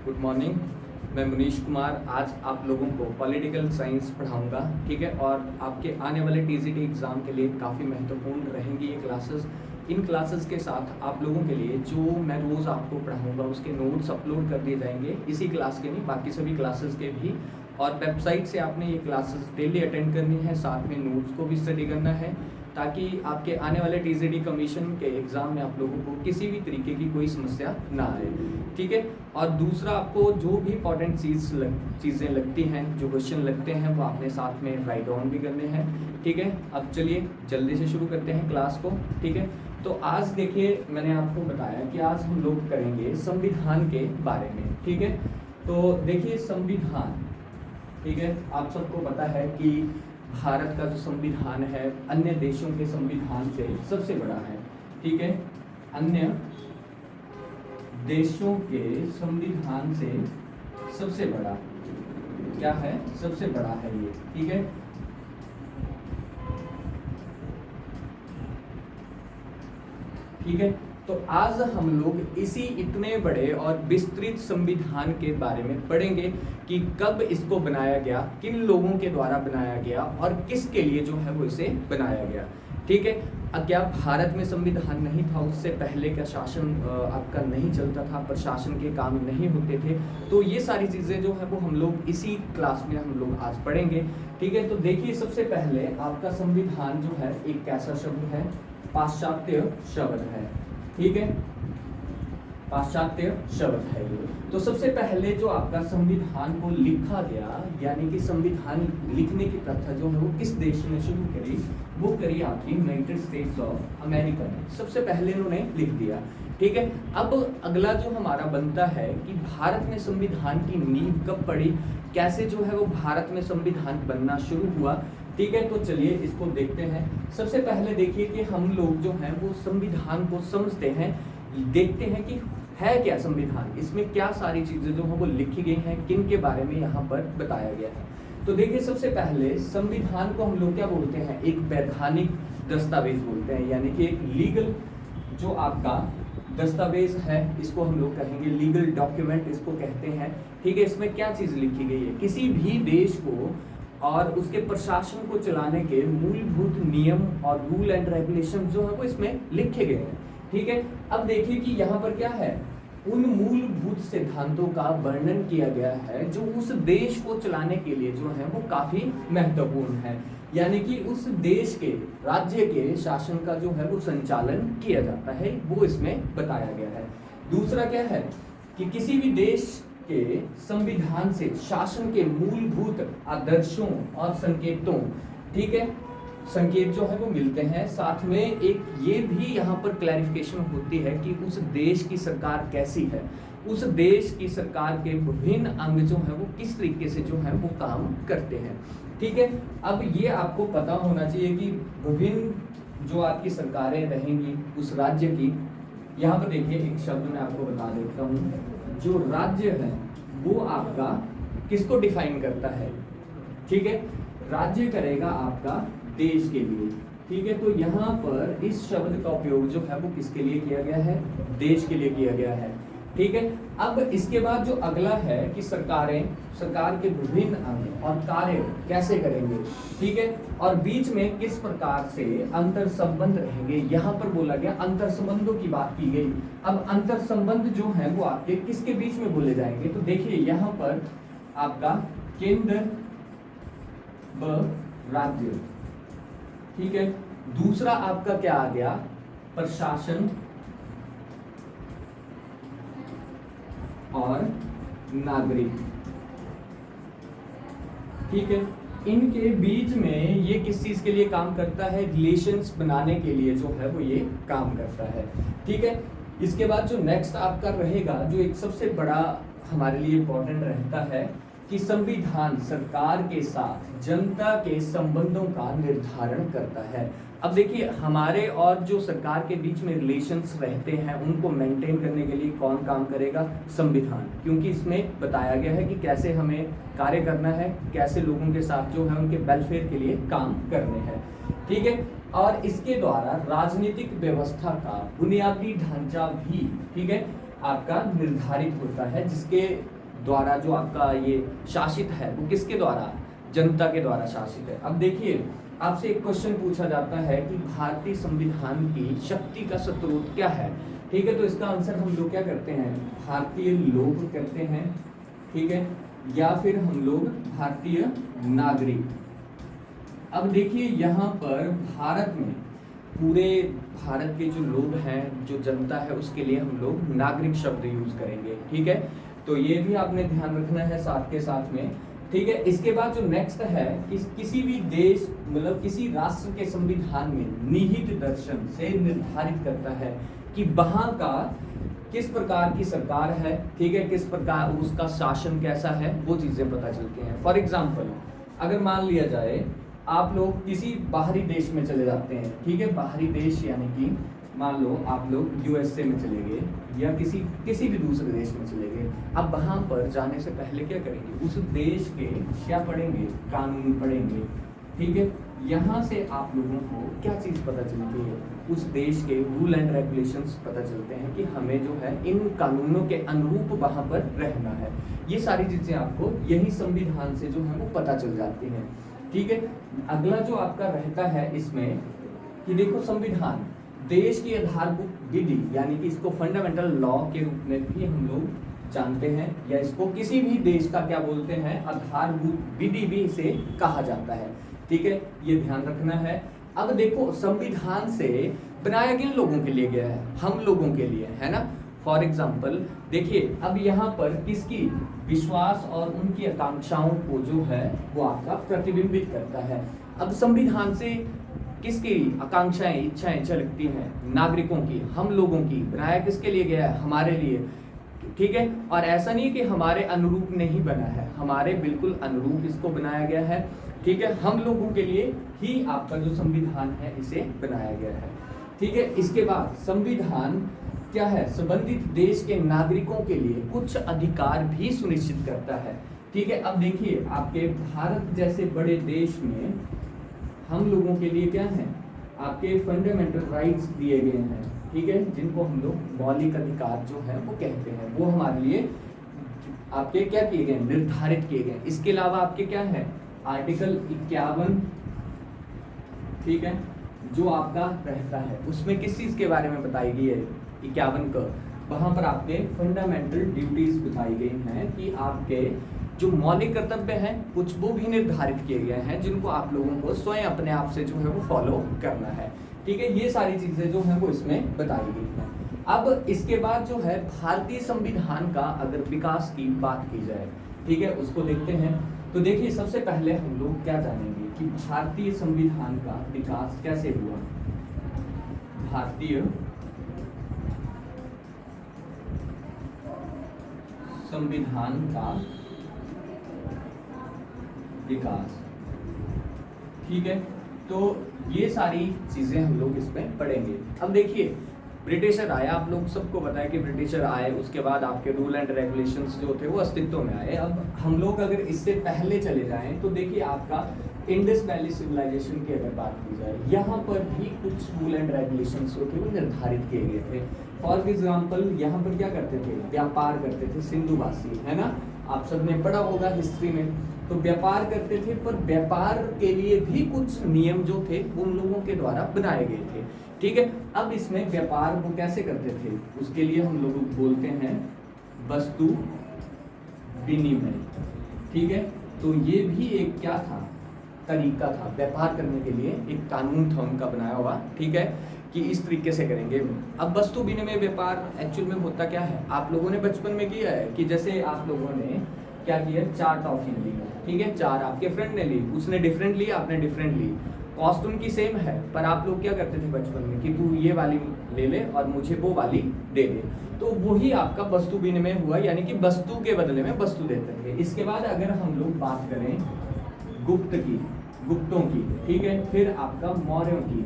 Good morning. मैं मनीष कुमार आज आप लोगों को पॉलिटिकल साइंस पढ़ाऊंगा, ठीक है। और आपके आने वाले टीजीटी एग्ज़ाम के लिए काफ़ी महत्वपूर्ण रहेंगी ये क्लासेस। इन क्लासेस के साथ आप लोगों के लिए जो मैं रोज़ आपको पढ़ाऊंगा उसके नोट्स अपलोड कर दिए जाएंगे, इसी क्लास के नहीं बाकी सभी क्लासेस के भी। और वेबसाइट से आपने ये क्लासेस डेली अटेंड करनी है, साथ में नोट्स को भी स्टडी करना है, ताकि आपके आने वाले टीजीटी कमीशन के एग्ज़ाम में आप लोगों को किसी भी तरीके की कोई समस्या ना आए, ठीक है। और दूसरा, आपको जो भी इंपॉर्टेंट चीज़ें लगती हैं, जो क्वेश्चन लगते हैं, वो आपने साथ में राइट डाउन भी करने हैं, ठीक है। अब चलिए जल्दी से शुरू करते हैं क्लास को, ठीक है। तो आज देखिए, मैंने आपको बताया कि आज हम लोग करेंगे संविधान के बारे में, ठीक है। तो देखिए संविधान, ठीक है, आप सबको पता है कि भारत का जो संविधान है अन्य देशों के संविधान से सबसे बड़ा है, ठीक है। अन्य देशों के संविधान से सबसे बड़ा क्या है? सबसे बड़ा है ये, ठीक है। ठीक है, तो आज हम लोग इसी इतने बड़े और विस्तृत संविधान के बारे में पढ़ेंगे कि कब इसको बनाया गया, किन लोगों के द्वारा बनाया गया और किसके लिए जो है वो इसे बनाया गया, ठीक है। क्या भारत में संविधान नहीं था उससे पहले? क्या शासन आपका नहीं चलता था, प्रशासन के काम नहीं होते थे? तो ये सारी चीज़ें जो है वो हम लोग इसी क्लास में हम लोग आज पढ़ेंगे, ठीक है। तो देखिए, सबसे पहले आपका संविधान जो है एक कैसा शब्द है? पाश्चात्य शब्द है, ठीक है। पाश्चात्य शब्द है ये। तो सबसे पहले जो आपका संविधान को लिखा गया, यानी कि संविधान लिखने की प्रथा जो है वो किस देश ने शुरू करी? वो करी आपकी यूनाइटेड स्टेट्स ऑफ अमेरिका ने। सबसे पहले इन्होंने लिख दिया, ठीक है। अब अगला जो हमारा बनता है कि भारत में संविधान की नींव कब पड़ी, कैसे जो है वो भारत में संविधान बनना शुरू हुआ, ठीक है। तो चलिए इसको देखते हैं। सबसे पहले देखिए कि हम लोग जो हैं वो संविधान को समझते हैं, देखते हैं कि है क्या संविधान, इसमें क्या सारी चीजें जो हैं वो लिखी गई हैं, किन के बारे में यहाँ पर बताया गया है। तो देखिए, सबसे पहले संविधान को हम लोग क्या बोलते हैं? एक वैधानिक दस्तावेज बोलते हैं, यानी कि एक लीगल जो आपका दस्तावेज है, इसको हम लोग कहेंगे लीगल डॉक्यूमेंट इसको कहते हैं, ठीक है। इसमें क्या चीज लिखी गई है? किसी भी देश को और उसके प्रशासन को चलाने के मूलभूत नियम और रूल एंड रेगुलेशन जो है वो इसमें लिखे गए हैं, ठीक है। अब देखिए कि यहाँ पर क्या है? उन मूलभूत सिद्धांतों का वर्णन किया गया है जो उस देश को चलाने के लिए जो है वो काफी महत्वपूर्ण है, यानी कि उस देश के राज्य के शासन का जो है वो संचालन किया जाता है, वो इसमें बताया गया है। दूसरा क्या है कि किसी भी देश के संविधान से शासन के मूलभूत आदर्शों और संकेतों, ठीक है, संकेत जो है वो मिलते हैं। साथ में एक ये भी यहाँ पर क्लैरिफिकेशन होती है कि उस देश की सरकार कैसी है, उस देश की सरकार के विभिन्न अंग जो है वो किस तरीके से जो है वो काम करते हैं, ठीक है। अब ये आपको पता होना चाहिए कि विभिन्न जो आपकी सरकारें रहेंगी उस राज्य की, यहाँ पर देखिए एक शब्द मैं आपको बता देता हूँ। जो राज्य है वो आपका किसको डिफाइन करता है, ठीक है? राज्य करेगा आपका देश के लिए, ठीक है। तो यहाँ पर इस शब्द का उपयोग जो है वो किसके लिए किया गया है? देश के लिए किया गया है, ठीक है। अब इसके बाद जो अगला है कि सरकार के विभिन्न अंग और कार्य कैसे करेंगे, ठीक है। और बीच में किस प्रकार से अंतर संबंध रहेंगे, यहाँ पर बोला गया अंतर संबंधों की बात की गई। अब अंतर संबंध जो है वो आपके किसके बीच में बोले जाएंगे? तो देखिए यहाँ पर आपका केंद्र व राज्य, ठीक है। दूसरा आपका क्या आ गया? प्रशासन और नागरिक, ठीक है। इनके बीच में ये किस चीज के लिए काम करता है? रिलेशंस बनाने के लिए जो है वो ये काम करता है, ठीक है। इसके बाद जो नेक्स्ट आपका रहेगा, जो एक सबसे बड़ा हमारे लिए इंपॉर्टेंट रहता है कि संविधान सरकार के साथ जनता के संबंधों का निर्धारण करता है। अब देखिए, हमारे और जो सरकार के बीच में रिलेशंस रहते हैं उनको मेंटेन करने के लिए कौन काम करेगा? संविधान, क्योंकि इसमें बताया गया है कि कैसे हमें कार्य करना है, कैसे लोगों के साथ जो है उनके वेलफेयर के लिए काम करने हैं, ठीक है। और इसके द्वारा राजनीतिक व्यवस्था का बुनियादी ढांचा भी, ठीक है, आपका निर्धारित होता है, जिसके द्वारा जो आपका ये शासित है वो किसके द्वारा, जनता के द्वारा शासित है। अब देखिए आपसे एक क्वेश्चन पूछा जाता है कि भारतीय संविधान की शक्ति का स्रोत क्या है, ठीक है, तो इसका आंसर हम लोग क्या करते हैं, भारतीय लोग करते हैं, ठीक है, या फिर हम लोग भारतीय नागरिक। अब देखिए यहाँ पर भारत में पूरे भारत के जो लोग हैं, जो जनता है, उसके लिए हम लोग नागरिक शब्द यूज करेंगे, ठीक है, तो ये भी आपने ध्यान रखना है साथ के साथ में, ठीक है। इसके बाद जो नेक्स्ट है कि किसी भी देश मतलब किसी राष्ट्र के संविधान में निहित दर्शन से निर्धारित करता है कि वहाँ का किस प्रकार की सरकार है, ठीक है, किस प्रकार उसका शासन कैसा है, वो चीजें पता चलती हैं। फॉर एग्जाम्पल अगर मान लिया जाए आप लोग किसी बाहरी देश में चले जाते हैं, ठीक है, बाहरी देश यानी कि मान लो आप लोग यूएसए में चले गए या किसी भी दूसरे देश में चले गए। अब वहाँ पर जाने से पहले क्या करेंगे, उस देश के क्या पढ़ेंगे, कानून पढ़ेंगे, ठीक है। यहाँ से आप लोगों को क्या चीज़ पता चलती है, उस देश के रूल एंड रेगुलेशंस पता चलते हैं कि हमें जो है इन कानूनों के अनुरूप वहाँ पर रहना है। ये सारी चीज़ें आपको यही संविधान से जो है वो पता चल जाती हैं, ठीक है। अगला जो आपका रहता है इसमें कि देखो संविधान देश की आधारभूत विधि यानी कि इसको फंडामेंटल लॉ के रूप में भी हम लोग जानते हैं, या इसको किसी भी देश का क्या बोलते हैं, आधारभूत विधि भी इसे कहा जाता है, ठीक है, ये ध्यान रखना है। अब देखो संविधान से बनाया किन लोगों के लिए गया है, हम लोगों के लिए, है ना। फॉर एग्जाम्पल देखिए अब यहाँ पर किसकी विश्वास और उनकी आकांक्षाओं को जो है वो आपका प्रतिबिंबित करता है। अब संविधान से किसकी आकांक्षाएं इच्छाएं झलकती हैं, नागरिकों की, हम लोगों की। बनाया किसके लिए गया है, हमारे लिए, ठीक है। और ऐसा नहीं कि हमारे अनुरूप नहीं बना है, हमारे बिल्कुल अनुरूप इसको बनाया गया है, ठीक है। हम लोगों के लिए ही आपका जो संविधान है इसे बनाया गया है, ठीक है। इसके बाद संविधान क्या है, संबंधित देश के नागरिकों के लिए कुछ अधिकार भी सुनिश्चित करता है, ठीक है। अब देखिए आपके भारत जैसे बड़े देश में हम लोगों के लिए क्या है, आपके फंडामेंटल राइट्स दिए गए हैं, ठीक है, जिनको हम लोग मौलिक अधिकार जो है वो कहते हैं, वो हमारे लिए आपके क्या किए गए, निर्धारित किए गए। इसके अलावा आपके क्या है, आर्टिकल 51, ठीक है, जो आपका रहता है उसमें किस चीज के बारे में बताई गई है, 51 का, वहां पर आपके फंडामेंटल ड्यूटीज बताई गई हैं कि आपके जो मौलिक कर्तव्य हैं कुछ वो भी निर्धारित किए गए हैं, जिनको आप लोगों को स्वयं अपने आप से जो है वो फॉलो करना है, ठीक है। ये सारी चीजें जो हैं वो इसमें बताई गई हैं। अब इसके बाद जो है भारतीय संविधान का अगर विकास की बात की जाए, ठीक है, उसको देखते हैं। तो देखिए सबसे पहले हम लोग क्या जानेंगे कि भारतीय संविधान का विकास कैसे हुआ। भारतीय संविधान का विकास, ठीक है, तो ये सारी चीजें हम लोग इसमें पढ़ेंगे। अब देखिए ब्रिटिशर आया, आप लोग सबको पता है कि ब्रिटिशर आए, उसके बाद आपके रूल एंड रेगुलेशंस जो थे वो अस्तित्व में आए। अब हम लोग अगर इससे पहले चले जाएं तो देखिए आपका इंडस वैली सिविलाइजेशन की अगर बात की जाए, यहाँ पर भी कुछ रूल एंड रेगुलेशंस जो थे वो निर्धारित किए गए थे। फॉर एग्जाम्पल यहाँ पर क्या करते थे, व्यापार करते थे सिंधुवासी, है ना, आप सबने पढ़ा होगा हिस्ट्री में। तो व्यापार करते थे, पर व्यापार के लिए भी कुछ नियम जो थे वो उन लोगों के द्वारा बनाए गए थे, ठीक है। अब इसमें व्यापार वो कैसे करते थे, उसके लिए हम लोग बोलते हैं वस्तु विनिमय, ठीक है। तो ये भी एक क्या था, तरीका था व्यापार करने के लिए, एक कानून था उनका बनाया हुआ, ठीक है, कि इस तरीके से करेंगे। अब वस्तु विनिमय व्यापार एक्चुअल में होता क्या है, आप लोगों ने बचपन में किया है कि जैसे आप लोगों ने क्या किया, 4 टॉफी ली, ठीक है, 4 आपके फ्रेंड ने ली, उसने डिफरेंट ली, आपने डिफरेंट ली, कॉस्ट उनकी सेम है, पर आप लोग क्या करते थे बचपन में कि तू ये वाली ले ले और मुझे वो वाली दे दे, तो वही आपका वस्तु विनिमय हुआ, यानी कि वस्तु के बदले में वस्तु देते थे। इसके बाद अगर हम लोग बात करें गुप्तों की, ठीक है, फिर आपका मौर्यों की,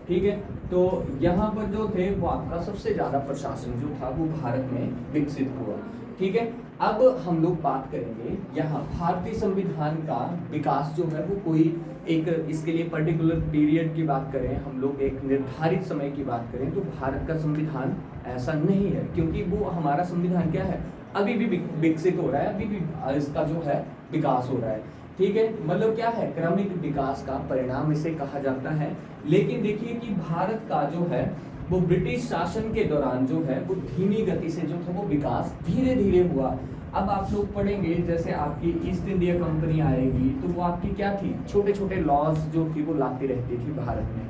ठीक है, तो यहाँ पर जो थे वो आपका सबसे ज्यादा प्रशासन जो था वो भारत में विकसित हुआ, ठीक है। अब हम लोग बात करेंगे यहाँ भारतीय संविधान का विकास जो है वो कोई एक इसके लिए पर्टिकुलर पीरियड की बात करें, हम लोग एक निर्धारित समय की बात करें, तो भारत का संविधान ऐसा नहीं है, क्योंकि वो हमारा संविधान क्या है, अभी भी विकसित हो रहा है, अभी भी इसका जो है विकास हो रहा है। ठीक है, मतलब क्या है, क्रमिक विकास का परिणाम इसे कहा जाता है। लेकिन देखिए कि भारत का जो है वो ब्रिटिश शासन के दौरान जो है वो धीमी गति से जो था वो विकास धीरे धीरे हुआ। अब आप लोग पढ़ेंगे, जैसे आपकी ईस्ट इंडिया कंपनी आएगी तो वो आपकी क्या थी, छोटे छोटे लॉज जो थी वो लाती रहती थी भारत में।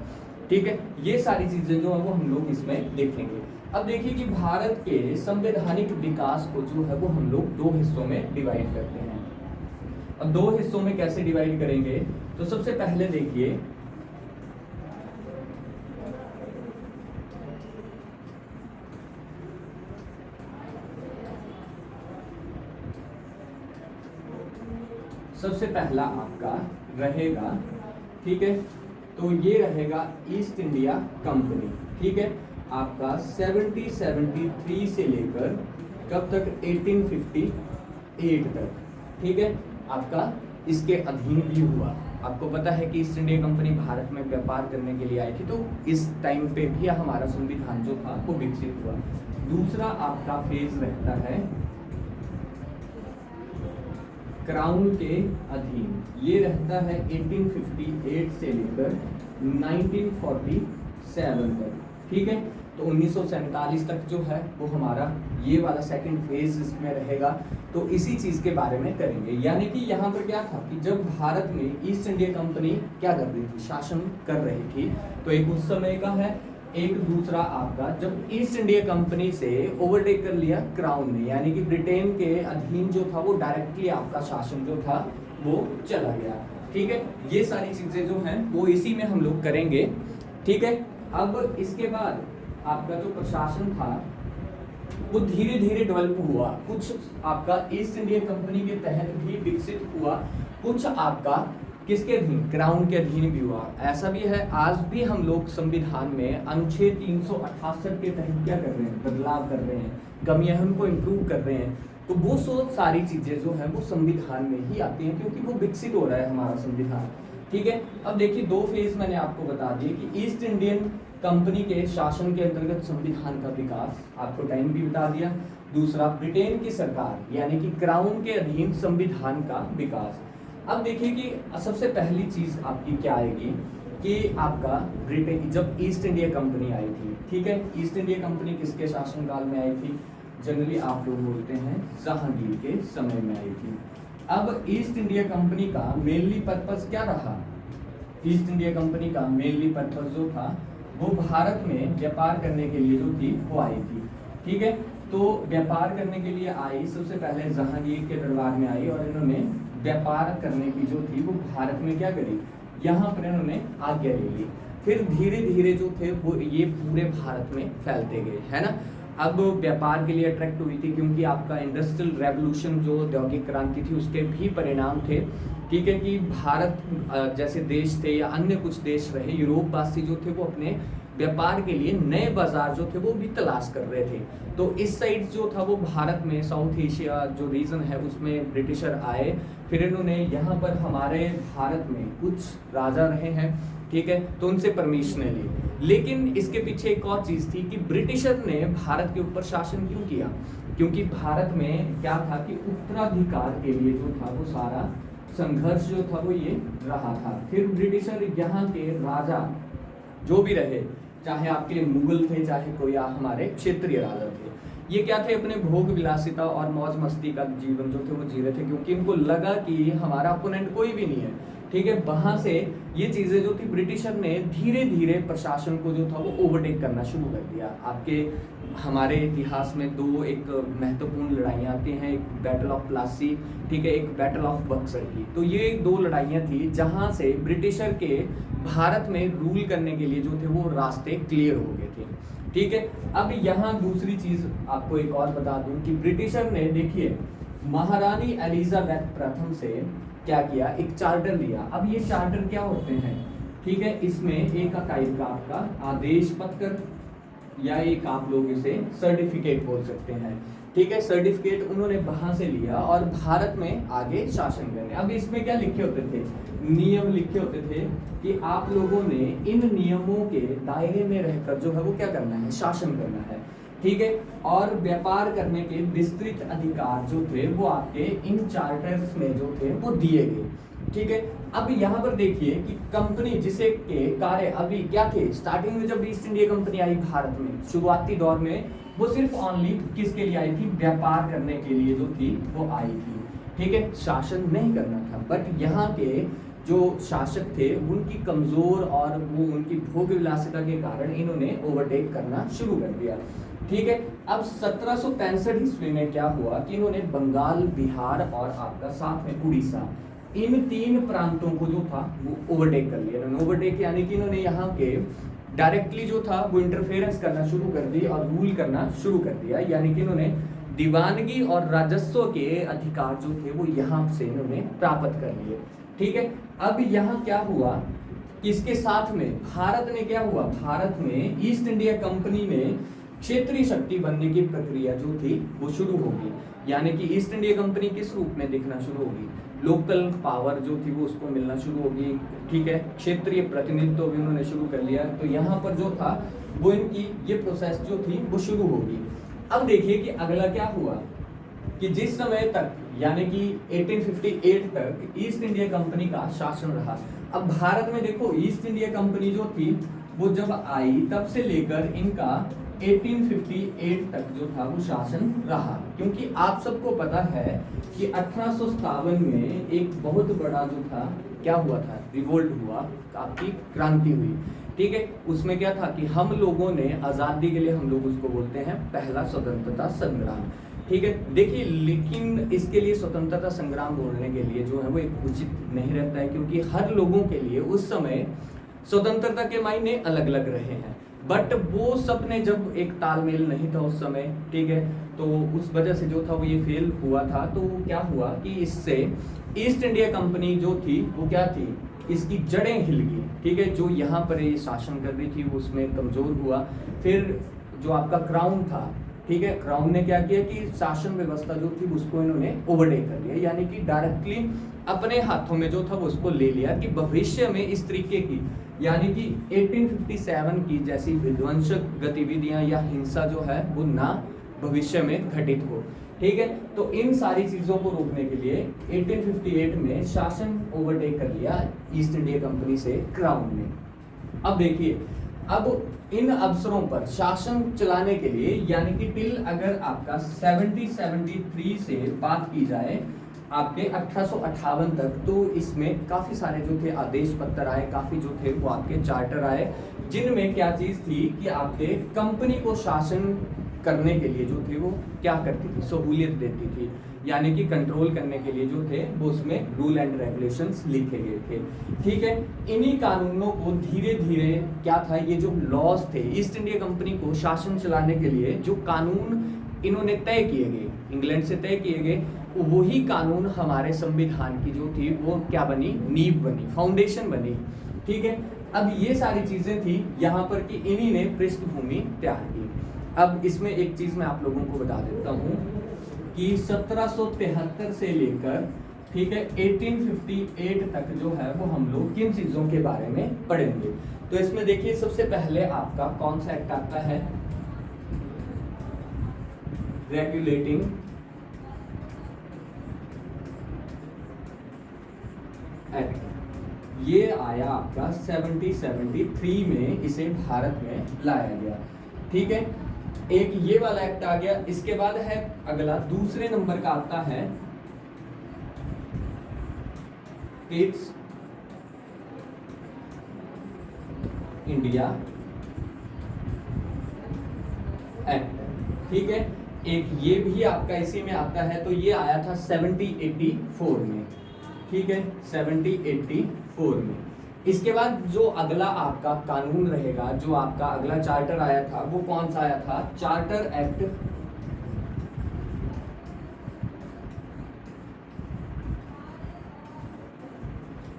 ठीक है, ये सारी चीजें जो है वो हम लोग इसमें देखेंगे। अब देखिए कि भारत के संवैधानिक विकास को जो है वो हम लोग दो हिस्सों में डिवाइड करते हैं। अब दो हिस्सों में कैसे डिवाइड करेंगे, तो सबसे पहले देखिए सबसे पहला आपका रहेगा, ठीक है, तो ये रहेगा ईस्ट इंडिया कंपनी। ठीक है, आपका 1773 से लेकर कब तक, 1858 तक। ठीक है, आपका इसके अधीन भी हुआ। आपको पता है कि ईस्ट इंडिया कंपनी भारत में व्यापार करने के लिए आई थी, तो इस टाइम पे भी हमारा संविधान जो था वो विकसित हुआ। दूसरा आपका फेज रहता है क्राउन के अधीन, ये रहता है 1858 से लेकर 1947 तक। ठीक है, तो 1947 तक जो है वो हमारा ये वाला सेकंड फेज इसमें रहेगा। तो इसी चीज के बारे में करेंगे, यानी कि यहाँ पर क्या था कि जब भारत में ईस्ट इंडिया कंपनी क्या कर रही थी, शासन कर रही थी, तो एक उस समय का है। एक दूसरा आपका जब ईस्ट इंडिया कंपनी से ओवरटेक कर लिया क्राउन ने, यानी कि ब्रिटेन के अधीन जो था वो डायरेक्टली आपका शासन जो था वो चला गया। ठीक है, ये सारी चीजें जो हैं वो इसी में हम लोग करेंगे। ठीक है, अब इसके बाद आपका जो प्रशासन था वो धीरे धीरे डेवलप हुआ। कुछ आपका ईस्ट इंडिया कंपनी के तहत भी विकसित हुआ, कुछ आपका किसके अधीन, क्राउन के अधीन भी हुआ। ऐसा भी है, आज भी हम लोग संविधान में अनुच्छेद 368 के तहत क्या कर रहे हैं, बदलाव कर रहे हैं, कमियां उनको इम्प्रूव कर रहे हैं। तो वो सारी चीजें जो है वो संविधान में ही आती हैं, क्योंकि वो विकसित हो रहा है हमारा संविधान। ठीक है, अब देखिए दो फेज मैंने आपको बता दिए कि ईस्ट इंडियन कंपनी के शासन के अंतर्गत संविधान का विकास, आपको टाइम भी बता दिया। दूसरा ब्रिटेन की सरकार यानी कि क्राउन के अधीन संविधान का विकास। अब देखिए कि सबसे पहली चीज आपकी क्या आएगी कि आपका ब्रिटेन, जब ईस्ट इंडिया कंपनी आई थी, ठीक है, ईस्ट इंडिया कंपनी किसके शासनकाल में आई थी, जनरली आप लोग बोलते हैं जहांगीर के समय में आई थी। अब ईस्ट इंडिया कंपनी का मेनली पर्पस क्या रहा, ईस्ट इंडिया कंपनी का मेनली पर्पस जो था वो भारत में व्यापार करने के लिए जो थी वो आई थी। ठीक है, तो व्यापार करने के लिए आई, सबसे पहले जहांगीर के दरबार में आई और इन्होंने व्यापार करने की जो थी वो भारत में क्या करी, यहाँ पर इन्होंने आज्ञा ले ली। फिर धीरे धीरे जो थे वो ये पूरे भारत में फैलते गए, है ना। अब व्यापार के लिए अट्रैक्ट हुई थी क्योंकि आपका इंडस्ट्रियल रेवोल्यूशन जो औद्योगिक क्रांति थी उसके भी परिणाम थे। ठीक है, कि भारत जैसे देश थे या अन्य कुछ देश रहे, यूरोपवासी जो थे वो अपने व्यापार के लिए नए बाजार जो थे वो भी तलाश कर रहे थे। तो इस साइड जो था वो भारत में, साउथ एशिया जो रीजन है उसमें ब्रिटिशर आए, फिर इन्होंने यहाँ पर हमारे भारत में कुछ राजा रहे हैं, ठीक है, तो उनसे परमिशन ली। लेकिन इसके पीछे एक और चीज थी कि ब्रिटिशर ने भारत के ऊपर शासन क्यों किया, क्योंकि भारत में क्या था कि उत्तराधिकार के लिए जो था वो सारा संघर्ष जो था वो ये रहा था। फिर ब्रिटिशर यहाँ के राजा जो भी रहे, चाहे आपके मुगल थे चाहे कोई हमारे क्षेत्रीय राजा थे, ये क्या थे, अपने भोग विलासिता और मौज मस्ती का जीवन जो थे वो जी रहे थे, क्योंकि इनको लगा कि हमारा अपोनेंट कोई भी नहीं है। ठीक है, वहां से ये चीजें जो थी ब्रिटिशर ने धीरे धीरे प्रशासन को जो था वो ओवरटेक करना शुरू कर दिया। आपके हमारे इतिहास में दो एक महत्वपूर्ण लड़ाइयाँ आती हैं, एक बैटल ऑफ प्लासी, ठीक है, एक बैटल ऑफ बक्सर की। तो ये दो लड़ाइयाँ थी जहाँ से ब्रिटिशर के भारत में रूल करने के लिए जो थे वो रास्ते क्लियर हो गए थे। ठीक है, अब यहाँ दूसरी चीज आपको एक और बता दूं कि ब्रिटिशर ने, देखिए, महारानी एलिजाबेथ प्रथम से क्या किया, एक चार्टर लिया। अब ये चार्टर क्या होते हैं, ठीक है, इसमें एक टाइप का आपका आदेश पत्र या एक आप लोग इसे सर्टिफिकेट बोल सकते हैं। ठीक है, सर्टिफिकेट उन्होंने वहां से लिया और भारत में आगे शासन करने। अब इसमें क्या लिखे होते थे, नियम लिखे होते थे कि आप लोगों ने इन नियमों के दायरे में रहकर जो है वो क्या करना है, शासन करना है। ठीक है। और व्यापार करने के विस्तृत अधिकार जो थे वो आपके इन चार्टर्स में जो थे वो दिए गए, ठीक है। अब यहाँ पर देखिए कि कंपनी जिसे के कार्य अभी क्या थे, स्टार्टिंग में जब ईस्ट इंडिया कंपनी आई भारत में शुरुआती दौर में, वो सिर्फ ओनली किसके लिए आई थी, व्यापार करने के लिए जो थी वो आई थी, ठीक है, शासन नहीं करना था। बट यहाँ के जो शासक थे उनकी कमजोर और वो उनकी भोग विलासिता के कारण इन्होंने ओवरटेक करना शुरू कर दिया, ठीक है। अब 1765 ईस्वी में क्या हुआ कि इन्होंने बंगाल, बिहार और आपका साथ में उड़ीसा, इन 3 प्रांतों को जो था वो ओवरटेक कर लिया इन्होंने। ओवरटेक यानी कि इन्होंने यहाँ के डायरेक्टली जो था वो इंटरफेरेंस करना शुरू कर दी और रूल करना शुरू कर दिया, यानी कि इन्होंने दीवानगी और राजस्व के अधिकार जो थे वो यहाँ से इन्होंने प्राप्त कर लिए, ठीक है। अब यहाँ क्या हुआ, इसके साथ में भारत ने क्या हुआ, भारत में ईस्ट इंडिया कंपनी में क्षेत्रीय शक्ति बनने की प्रक्रिया जो थी वो शुरू होगी, यानी कि ईस्ट इंडिया कंपनी किस रूप में दिखना शुरू होगी, लोकल पावर जो थी वो उसको मिलना शुरू होगी, ठीक है। क्षेत्रीय प्रतिनिधित्व भी उन्होंने शुरू कर लिया, तो यहाँ पर जो था वो इनकी ये प्रोसेस जो थी वो शुरू होगी। अब देखिए कि अगला क्या हुआ कि जिस समय तक यानी कि 1858 तक ईस्ट इंडिया कंपनी का शासन रहा। अब भारत में देखो ईस्ट इंडिया कंपनी जो थी वो जब आई तब से लेकर इनका 1858 तक जो था वो शासन रहा, क्योंकि आप सबको पता है कि 1857 में एक बहुत बड़ा जो था क्या हुआ था, रिवोल्ट हुआ, आपकी क्रांति हुई, ठीक है। उसमें क्या था कि हम लोगों ने आज़ादी के लिए, हम लोग उसको बोलते हैं पहला स्वतंत्रता संग्राम, ठीक है। देखिए लेकिन इसके लिए स्वतंत्रता संग्राम बोलने के लिए जो है वो एक उचित नहीं रहता है, क्योंकि हर लोगों के लिए उस समय स्वतंत्रता के मायने अलग अलग रहे हैं, बट वो सब ने जब एक तालमेल नहीं था उस समय, ठीक है, तो उस वजह से जो था वो ये फेल हुआ था। तो क्या हुआ कि इससे ईस्ट इंडिया कंपनी जो थी वो क्या थी, इसकी जड़ें हिल गई, ठीक है। जो यहाँ पर ये शासन कर रही थी वो उसमें कमजोर हुआ। फिर जो आपका क्राउन था, ठीक है, क्राउन ने क्या किया कि शासन व्यवस्था जो थी उसको इन्होंने ओवरटेक कर लिया, यानी कि डायरेक्टली अपने हाथों में जो था वो उसको ले लिया कि भविष्य में इस तरीके की, यानी कि 1857 की जैसी विध्वंसक गतिविधियां या हिंसा जो है वो ना भविष्य में घटित हो, ठीक है। तो इन सारी चीजों को रोकने के लिए 1858 में शासन ओवरटेक कर लिया ईस्ट इंडिया कंपनी से क्राउन ने। अब देखिए, अब इन अवसरों पर शासन चलाने के लिए, यानी कि टिल अगर आपका 1773 से बात की जाए आपके 1858 तक, तो इसमें काफी सारे जो थे आदेश पत्र आए, काफी जो थे वो आपके चार्टर आए, जिनमें क्या चीज थी कि आपके कंपनी को शासन करने के लिए जो थे वो क्या करती थी, सहूलियत देती थी, यानी कि कंट्रोल करने के लिए जो थे वो उसमें रूल एंड रेगुलेशंस लिखे गए थे, ठीक है। इन्हीं कानूनों को धीरे धीरे क्या था, ये जो लॉज थे ईस्ट इंडिया कंपनी को शासन चलाने के लिए जो कानून इन्होंने तय किए गए, इंग्लैंड से तय किए गए, वही कानून हमारे संविधान की जो थी वो क्या बनी, नींव बनी, फाउंडेशन बनी, ठीक है। अब ये सारी चीजें थी यहाँ पर कि इन्हीं ने पृष्ठभूमि तैयार की। अब इसमें एक चीज मैं आप लोगों को बता देता हूँ कि 1773 से लेकर, ठीक है, 1858 तक जो है वो हम लोग किन चीजों के बारे में पढ़ेंगे। तो इसमें देखिए सबसे पहले आपका कौन सा एक्ट आता है, रेगुलेटिंग एक्ट, ये आया आपका 1773 में, इसे भारत में लाया गया, ठीक है। एक ये वाला एक्ट आ गया। इसके बाद है अगला दूसरे नंबर का आता है ईस्ट इंडिया एक्ट, ठीक है। एक ये भी आपका इसी में आता है, तो ये आया था 1784 में, ठीक है, 1784 में। इसके बाद जो अगला आपका कानून रहेगा, जो आपका अगला चार्टर आया था वो कौन सा आया था, चार्टर एक्ट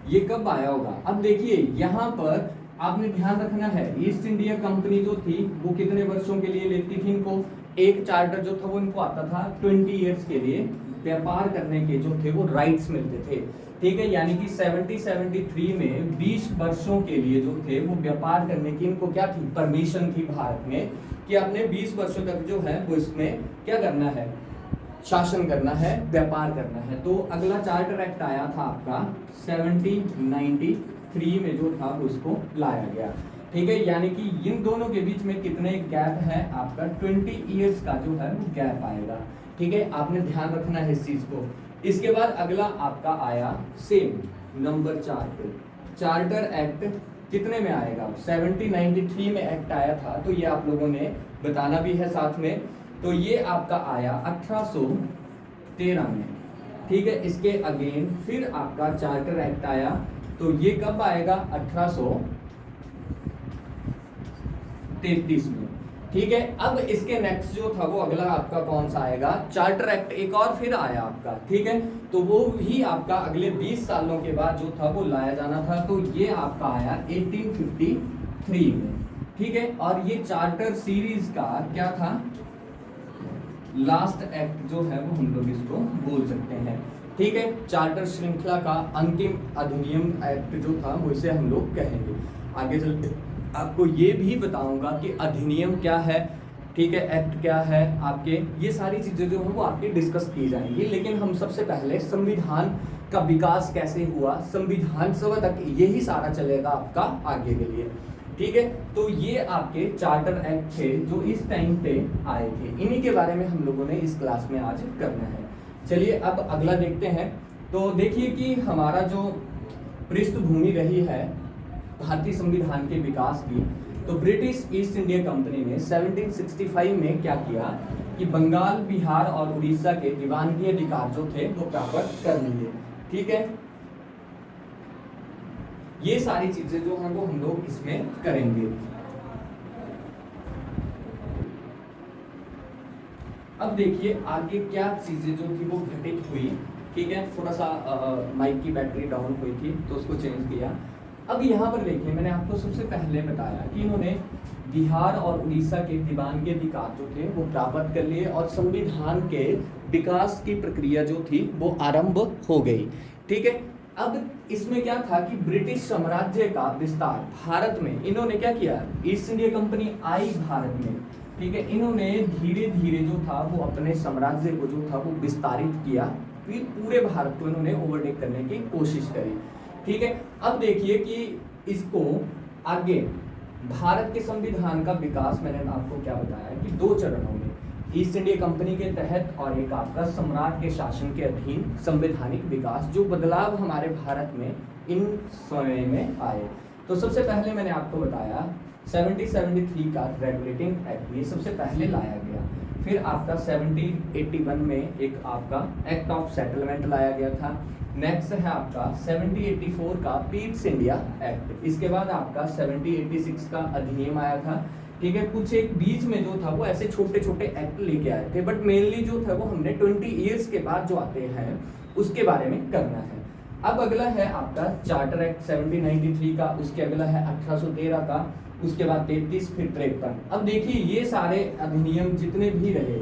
ये कब आया होगा। अब देखिए यहाँ पर आपने ध्यान रखना है ईस्ट इंडिया कंपनी जो थी वो कितने वर्षों के लिए लेती थी इनको, एक चार्टर जो था वो इनको आता था 20 ईयर्स के लिए व्यापार करने के जो थे वो राइट्स मिलते थे, ठीक है। यानी कि 73 में 20 वर्षों के लिए जो थे वो व्यापार करने की इनको क्या थी, परमिशन थी भारत में कि आपने 20 वर्षों तक जो है वो इसमें क्या करना है, शासन करना है, व्यापार करना है। तो अगला चार्टर एक्ट आया था आपका 1793 में जो था वो उसको लाया गया, ठीक है। यानी कि इन दोनों के बीच में कितने गैप है आपका 20 ईयर्स का जो है वो गैप आएगा, ठीक है। आपने ध्यान रखना है इस चीज को। इसके बाद अगला आपका आया सेम नंबर 4 पे चार्टर एक्ट कितने में आएगा, 1793 में एक्ट आया था, तो ये आप लोगों ने बताना भी है साथ में। तो ये आपका आया 1813 में, ठीक है। इसके अगेन फिर आपका चार्टर एक्ट आया, तो ये कब आएगा 1833 में, ठीक है। अब इसके नेक्स्ट जो था वो अगला आपका कौन सा आएगा, चार्टर एक्ट एक और फिर आया आपका, ठीक है। तो वो भी आपका अगले 20 सालों के बाद जो था वो लाया जाना था, तो ये आपका आया 1853 में, ठीक है। और ये चार्टर सीरीज का क्या था, लास्ट एक्ट जो है वो हम लोग इसको बोल सकते हैं, ठीक है। चार्टर श्रृंखला का अंतिम अधिनियम एक्ट जो था वो इसे हम लोग कहेंगे। आगे चलते आपको ये भी बताऊंगा कि अधिनियम क्या है, ठीक है, एक्ट क्या है आपके, ये सारी चीजें जो है वो आपकी डिस्कस की जाएंगी। लेकिन हम सबसे पहले संविधान का विकास कैसे हुआ, संविधान सभा तक यही सारा चलेगा आपका आगे के लिए, ठीक है। तो ये आपके चार्टर एक्ट थे जो इस टाइम पे आए थे, इन्हीं के बारे में हम लोगों ने इस क्लास में आज करना है। चलिए अब अगला देखते हैं। तो देखिए कि हमारा जो पृष्ठभूमि रही है भारतीय संविधान के विकास की, तो ब्रिटिश ईस्ट इंडिया कंपनी ने 1765 में क्या किया कि बंगाल, बिहार और उड़ीसा के दीवानगी अधिकार जो थे वो प्राप्त कर लिए, ठीक है। ये सारी चीजें जो हैं वो हम लोग इसमें करेंगे। अब देखिए आगे क्या चीजें जो थी वो घटित हुई, ठीक है। थोड़ा सा माइक की बैटरी डाउन हुई थी तो उसको चेंज किया। अब यहाँ पर देखिए मैंने आपको सबसे पहले बताया कि इन्होंने बिहार और उड़ीसा के दीवानगी अधिकार जो थे वो प्राप्त कर लिए और संविधान के विकास की प्रक्रिया जो थी वो आरंभ हो गई, ठीक है। अब इसमें क्या था कि ब्रिटिश साम्राज्य का विस्तार भारत में इन्होंने क्या किया, ईस्ट इंडिया कंपनी आई भारत में, ठीक है। इन्होंने धीरे धीरे जो था वो अपने साम्राज्य को जो था वो विस्तारित किया, फिर पूरे भारत को इन्होंने ओवरटेक करने की कोशिश करी, ठीक है। अब देखिए कि इसको आगे भारत के संविधान का विकास मैंने आपको क्या बताया कि 2 चरणों में, ईस्ट इंडिया कंपनी के तहत और एक आपका सम्राट के शासन के अधीन संवैधानिक विकास, जो बदलाव हमारे भारत में इन समय में आए। तो सबसे पहले मैंने आपको बताया 1773 का रेगुलेटिंग एक्ट, ये सबसे पहले लाया गया। फिर आपका 1781 में एक आपका एक्ट ऑफ सेटलमेंट लाया गया था। नेक्स्ट है आपका 1784 का पीट्स इंडिया एक्ट। इसके बाद आपका 1786 का अधिनियम आया था, ठीक है। कुछ एक बीच में जो था वो ऐसे छोटे छोटे एक्ट लेके आए थे, बट मेनली जो था वो हमने 20 ईयर्स के बाद जो आते हैं उसके बारे में करना है। अब अगला है आपका चार्टर एक्ट 1793 का, उसके अगला है 1813 का, उसके बाद 33, फिर 53। अब देखिए ये सारे अधिनियम जितने भी रहे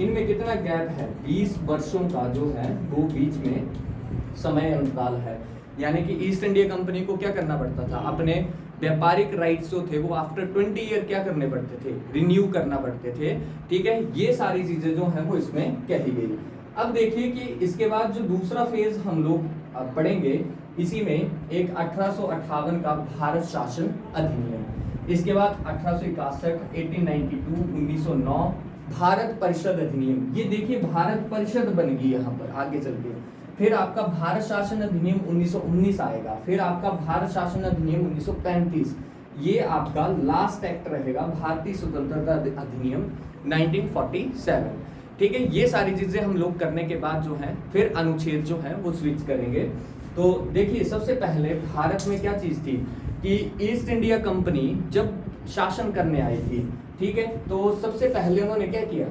इनमें कितना गैप है, 20 वर्षों का जो है वो बीच में समय अंतराल है। यानी कि ईस्ट इंडिया कंपनी को क्या करना पड़ता था, अपने व्यापारिक राइट्स जो थे वो आफ्टर 20 ईयर क्या करने पड़ते थे, रिन्यू करना पड़ते थे, ठीक है। ये सारी चीजें जो है वो इसमें कही गई। अब देखिए कि इसके बाद जो दूसरा फेज हम लोग पढ़ेंगे, इसी में एक 1858 का भारत शासन अधिनियम, इसके बाद 1861, 1892, 1909 भारत परिषद अधिनियम। ये देखिए भारत परिषद बन गई यहाँ पर आगे चल के। फिर आपका भारत शासन अधिनियम 1919 आएगा, फिर आपका भारत शासन अधिनियम 1935, ये आपका लास्ट एक्ट रहेगा भारतीय स्वतंत्रता अधिनियम 1947, ठीक है। ये सारी चीजें हम लोग करने के बाद जो है फिर अनुच्छेद जो है वो स्विच करेंगे। तो देखिए सबसे पहले भारत में क्या चीज थी कि ईस्ट इंडिया कंपनी जब शासन करने आई थी, ठीक है, तो सबसे पहले उन्होंने क्या किया,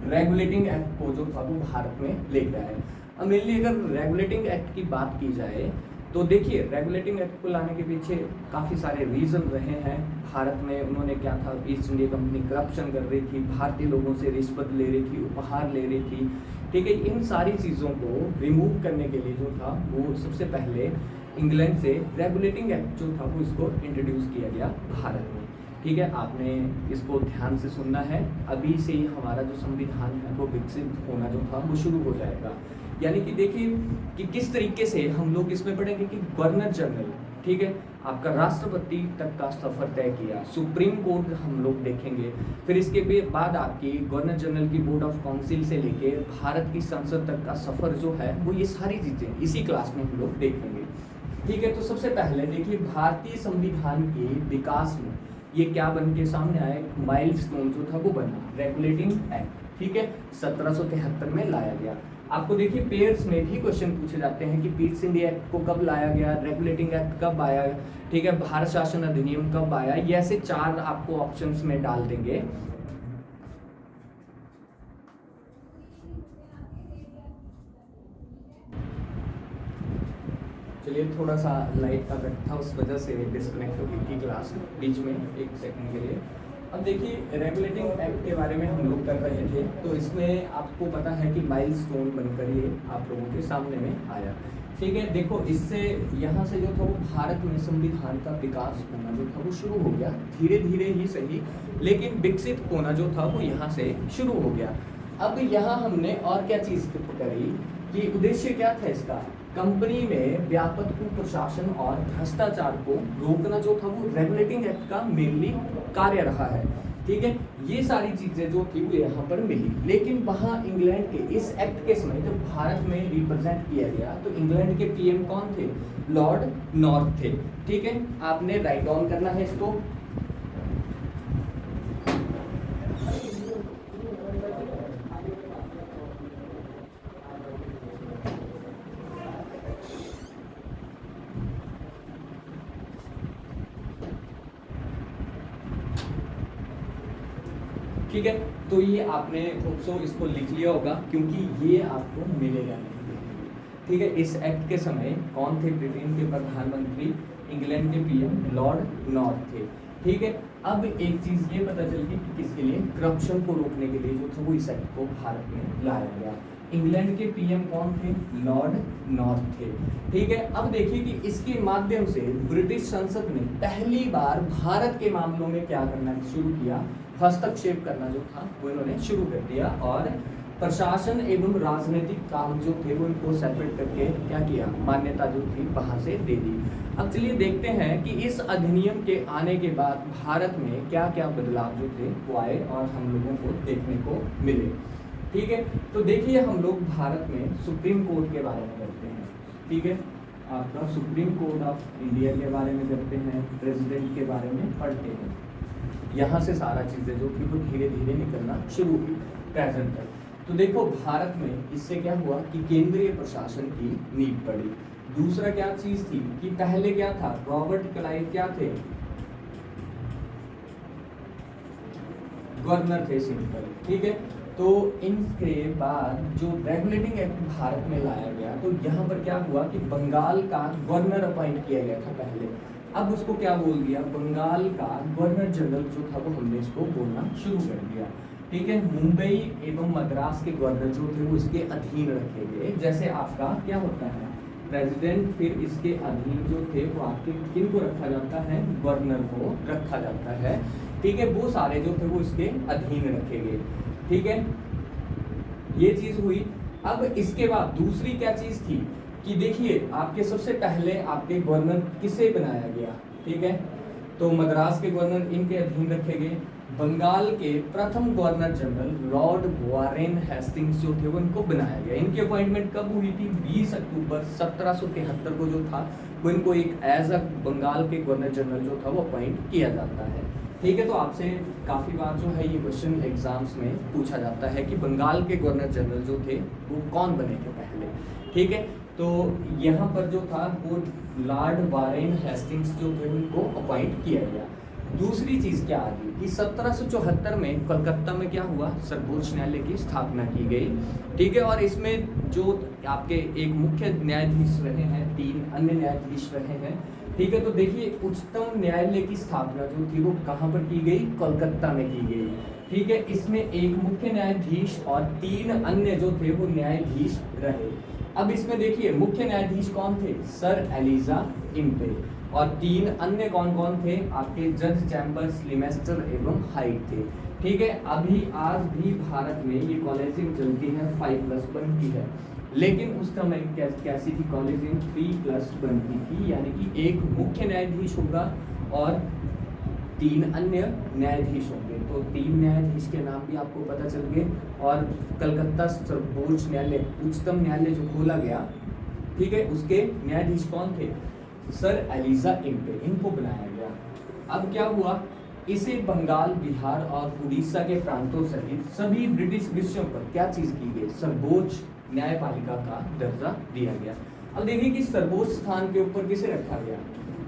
रेगुलेटिंग एक्ट को जो था वो भारत में लेके आए। अब मेनली अगर रेगुलेटिंग एक्ट की बात की जाए तो देखिए रेगुलेटिंग एक्ट को लाने के पीछे काफ़ी सारे रीज़न रहे हैं। भारत में उन्होंने क्या था, ईस्ट इंडिया कंपनी करप्शन कर रही थी, भारतीय लोगों से रिश्वत ले रही थी, उपहार ले रही थी, ठीक है। इन सारी चीज़ों को रिमूव करने के लिए जो था वो सबसे पहले इंग्लैंड से रेगुलेटिंग एक्ट जो था वो इसको इंट्रोड्यूस किया गया भारत में, ठीक है। आपने इसको ध्यान से सुनना है। अभी से ही हमारा जो संविधान है वो विकसित होना जो था वो शुरू हो जाएगा। यानी कि देखिए कि किस तरीके से हम लोग इसमें पढ़ेंगे कि गवर्नर जनरल, ठीक है, आपका राष्ट्रपति तक का सफर तय किया, सुप्रीम कोर्ट हम लोग देखेंगे, फिर इसके बाद आपकी गवर्नर जनरल की बोर्ड ऑफ काउंसिल से लेके भारत की संसद तक का सफर जो है वो ये सारी चीज़ें इसी क्लास में हम लोग देखेंगे, ठीक है। तो सबसे पहले देखिए भारतीय संविधान के विकास में ये क्या बन के सामने आया, एक माइलस्टोन जो था वो बना रेगुलेटिंग एक्ट, ठीक है, 1773 में लाया गया। आपको देखिए पेयर्स में भी क्वेश्चन पूछे जाते हैं कि पीस इंडिया एक्ट को कब लाया गया, रेगुलेटिंग एक्ट कब आया, ठीक है, भारत शासन अधिनियम कब आया, ये ऐसे 4 आपको ऑप्शंस में डाल देंगे। चलिए थोड़ा सा लाइट का कट था, उस वजह से डिस्कनेक्ट हो गई थी क्लास बीच में 1 सेकंड के लिए। अब देखिए रेगुलेटिंग एक्ट के बारे में हम लोग कर रहे थे, तो इसमें आपको पता है कि माइलस्टोन बनकर ये आप लोगों के सामने में आया, ठीक है। देखो इससे यहाँ से जो था वो भारत में संविधान का विकास होना जो था वो शुरू हो गया, धीरे धीरे ही सही, लेकिन विकसित होना जो था वो यहाँ से शुरू हो गया। अब यहाँ हमने और क्या चीज़ करी कि उद्देश्य क्या था इसका, कंपनी में व्यापक कुप्रशासन और भ्रष्टाचार को रोकना जो था वो रेगुलेटिंग एक्ट का मेनली कार्य रहा है, ठीक है। ये सारी चीजें जो थी वो यहाँ पर मिली, लेकिन वहाँ इंग्लैंड के इस एक्ट के समय जब भारत में रिप्रेजेंट किया गया तो इंग्लैंड के पीएम कौन थे, लॉर्ड नॉर्थ थे, ठीक है। आपने राइट डाउन करना है इसको। ठीक है, तो ये आपने होप्सो इसको लिख लिया होगा क्योंकि ये आपको मिलेगा नहीं, ठीक है। इस एक्ट के समय कौन थे, ब्रिटेन के प्रधानमंत्री, इंग्लैंड के पीएम लॉर्ड नॉर्थ थे, ठीक है। अब एक चीज ये पता चल गई कि किसके लिए, करप्शन को रोकने के लिए जो था वो इस एक्ट को भारत में लाया गया। इंग्लैंड के पीएम कौन थे, लॉर्ड नॉर्थ थे, ठीक है। अब देखिए कि इसके माध्यम से ब्रिटिश संसद ने पहली बार भारत के मामलों में क्या करना शुरू किया, हस्तक्षेप करना जो था वो इन्होंने शुरू कर दिया और प्रशासन एवं राजनीतिक काम जो थे वो इनको सेपरेट करके क्या किया, मान्यता जो थी वहां से दे दी। अब चलिए देखते हैं कि इस अधिनियम के आने के बाद भारत में क्या क्या बदलाव जो थे वो आए और हम लोगों को देखने को मिले, ठीक है। तो देखिए हम लोग भारत में सुप्रीम कोर्ट के बारे में करते हैं, ठीक है, आपका सुप्रीम कोर्ट ऑफ इंडिया के बारे में करते हैं, प्रेसिडेंट के बारे में पढ़ते हैं। यहाँ से सारा चीज़ें जो थी वो धीरे धीरे निकलना शुरू हुई प्रेजेंट तक। तो देखो भारत में इससे क्या हुआ कि केंद्रीय प्रशासन की नींव पड़ी। दूसरा क्या चीज थी कि पहले क्या था, रॉबर्ट क्लाइव क्या थे, गवर्नर थे सिंपल, ठीक है। तो इनके बाद जो रेगुलेटिंग एक्ट भारत में लाया गया तो यहाँ पर क्या हुआ कि बंगाल का गवर्नर अपॉइंट किया गया था पहले, अब उसको क्या बोल दिया, बंगाल का गवर्नर जनरल जो था वो हमने इसको बोलना शुरू कर दिया, ठीक है। मुंबई एवं मद्रास के गवर्नर जो थे वो इसके अधीन रखे गए। जैसे आपका क्या होता है प्रेसिडेंट, फिर इसके अधीन जो थे वो आपके किन को रखा जाता है, गवर्नर को रखा जाता है, ठीक है। वो सारे जो थे वो इसके अधीन रखे गए, ठीक है। ये चीज हुई। अब इसके बाद दूसरी क्या चीज थी कि देखिए आपके सबसे पहले आपके गवर्नर किसे बनाया गया, ठीक है, तो मद्रास के गवर्नर इनके अधीन रखे गए। बंगाल के प्रथम governor general Lord Warren Hastings जो थे वो इनको बनाया गया। इनकी अपॉइंटमेंट कब हुई थी, 20 अक्टूबर 1773 को जो था वो इनको एक एज अ बंगाल के गवर्नर जनरल जो था वो अपॉइंट किया जाता है, ठीक है। तो आपसे काफ़ी बार जो है ये क्वेश्चन एग्जाम्स में पूछा जाता है कि बंगाल के गवर्नर जनरल जो थे वो कौन बने थे पहले, ठीक है। तो यहाँ पर जो था वो लॉर्ड वारेन हेस्टिंग्स जो थे उनको अपॉइंट किया गया। दूसरी चीज क्या आ गई कि 1774 में कलकत्ता में क्या हुआ, सर्वोच्च न्यायालय की स्थापना की गई। ठीक है, और इसमें जो आपके एक मुख्य न्यायाधीश रहे हैं, 3 अन्य न्यायाधीश रहे हैं। ठीक है, तो देखिए उच्चतम न्यायालय की स्थापना जो थी वो कहाँ पर की गई, कोलकाता में की गई। ठीक है, इसमें एक मुख्य न्यायाधीश और 3 अन्य जो थे वो न्यायाधीश रहे। अब इसमें देखिए मुख्य न्यायाधीश कौन थे, सर एलिजा इम्पे, और 3 अन्य कौन कौन थे, आपके जज चैम्बर्स, लिमेस्टर एवं हाइट थे। ठीक है, अभी आज भी भारत में ये कॉलेजिंग चलती है 5+1 की है, लेकिन उस समय कैसी थी कॉलेजिंग, 3+1 की थी, यानी कि एक मुख्य न्यायाधीश होगा और 3 अन्य न्यायाधीश होंगे। तो 3 न्यायाधीश के नाम भी आपको पता चल गए। और कलकत्ता सर्वोच्च न्यायालय, उच्चतम न्यायालय जो खोला गया, ठीक है, उसके न्यायाधीश कौन थे, सर एलिजा इम्पे, इनको बनाया गया। अब क्या हुआ, इसे बंगाल, बिहार और उड़ीसा के प्रांतों सहित सभी ब्रिटिश विषयों पर क्या चीज की गई, सर्वोच्च न्यायपालिका का दर्जा दिया गया। अब देखिए कि सर्वोच्च स्थान के ऊपर किसे रखा गया,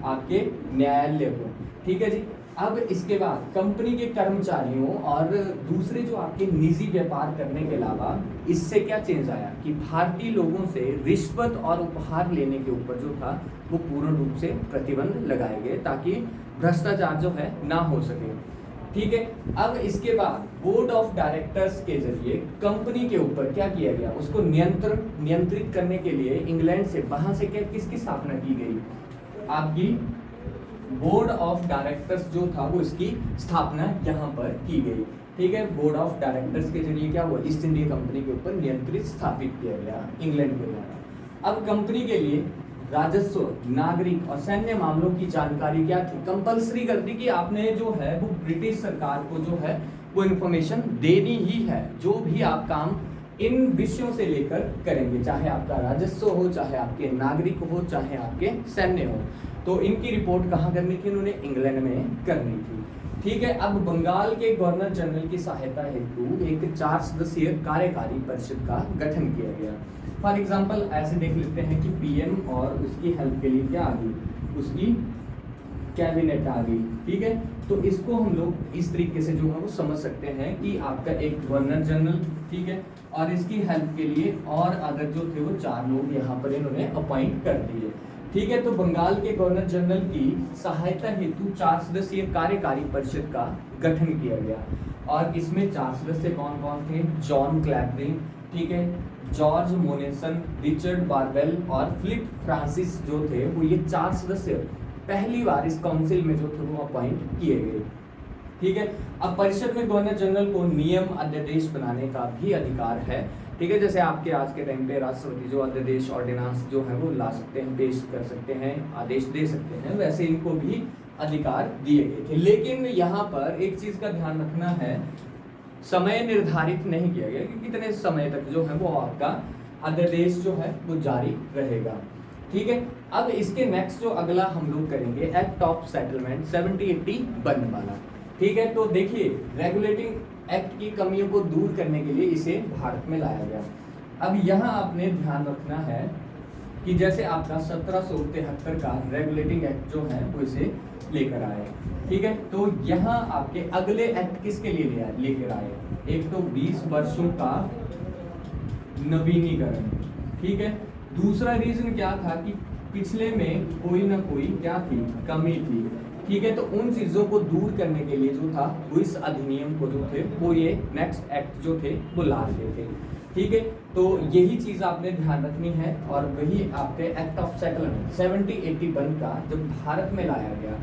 आपके न्यायालय को। ठीक है जी। अब इसके बाद कंपनी के कर्मचारियों और दूसरे जो आपके निजी व्यापार करने के अलावा इससे क्या चेंज आया कि भारतीय लोगों से रिश्वत और उपहार लेने के ऊपर जो था वो पूर्ण रूप से प्रतिबंध लगाए गए, ताकि भ्रष्टाचार जो है ना हो सके। ठीक है, अब इसके बाद बोर्ड ऑफ डायरेक्टर्स के जरिए कंपनी के ऊपर क्या किया गया, उसको नियंत्रित करने के लिए इंग्लैंड से, वहां से क्या किसकी स्थापना की गई, आपकी बोर्ड ऑफ डायरेक्टर्स जो था वो इसकी स्थापना यहाँ पर की गई। ठीक है, बोर्ड ऑफ डायरेक्टर्स के जरिए क्या हुआ, ईस्ट इंडिया कंपनी के ऊपर नियंत्रित स्थापित किया गया इंग्लैंड के द्वारा। अब कंपनी के लिए राजस्व, नागरिक और सैन्य मामलों की जानकारी क्या थी, कंपलसरी कर दी कि आपने जो है वो ब्रिटिश सरकार को जो है वो इन्फॉर्मेशन देनी ही है, जो भी आप काम इन विषयों से लेकर करेंगे, चाहे आपका राजस्व हो, चाहे आपके नागरिक हो, चाहे आपके सैन्य हो। तो इनकी रिपोर्ट कहाँ करनी थी, उन्होंने इंग्लैंड में करनी थी। ठीक है, अब बंगाल के गवर्नर जनरल की सहायता हेतु एक 4 सदस्यीय कार्यकारी परिषद का गठन किया गया। फॉर एग्जाम्पल ऐसे देख लेते हैं कि पीएम और उसकी हेल्प के लिए क्या आ गई, उसकी कैबिनेट आ गई। ठीक है, तो इसको हम लोग इस तरीके से जो है वो समझ सकते हैं कि आपका एक गवर्नर जनरल, ठीक है, और इसकी हेल्प के लिए और अदर जो थे वो 4 लोग यहाँ पर इन्होंने अपॉइंट कर दिए। ठीक है, तो बंगाल के गवर्नर जनरल की सहायता हेतु 4 सदस्यीय कार्यकारी परिषद का गठन किया गया, और इसमें 4 सदस्य कौन कौन थे, जॉन क्लैपरिंग, ठीक है, जॉर्ज मोनेसन, रिचर्ड बारवेल और फिलिप फ्रांसिस जो थे वो ये 4 सदस्य पहली बार इस काउंसिल में जो थे वो अपॉइंट किए गए। ठीक है, अब परिषद में गवर्नर जनरल को नियम अध्यादेश बनाने का भी अधिकार है। ठीक है, जैसे आपके आज के टाइम पे राष्ट्रपति जो अध्यादेश ऑर्डिनेंस जो है वो ला सकते हैं, पेश कर सकते हैं, आदेश दे सकते हैं, वैसे इनको भी अधिकार दिए गए थे। लेकिन यहाँ पर एक चीज का ध्यान रखना है, समय निर्धारित नहीं किया गया कि कितने समय तक जो है वो आपका अध्यादेश जो है वो जारी रहेगा। ठीक है, अब इसके नेक्स्ट जो अगला हम लोग करेंगे एक्ट ऑफ सेटलमेंट 1780 बनने वाला। ठीक है, तो देखिए रेगुलेटिंग एक्ट की कमियों को दूर करने के लिए इसे भारत में लाया गया। अब यहाँ आपने ध्यान रखना है कि जैसे आपका 1773 का रेगुलेटिंग एक्ट जो है वो इसे लेकर आए। ठीक है, तो यहाँ आपके अगले एक्ट किसके लिए लेकर आए, एक तो 20 वर्षों का नवीनीकरण। ठीक है, दूसरा रीजन क्या था कि पिछले में कोई ना कोई क्या थी, कमी थी। ठीक है, तो उन चीजों को दूर करने के लिए जो था वो इस अधिनियम को जो थे वो ये नेक्स्ट एक्ट जो थे वो ला रहे थे। ठीक है, तो यही चीज आपने ध्यान रखनी है, और वही आपके एक्ट ऑफ सेटलमेंट 1781 का जब भारत में लाया गया।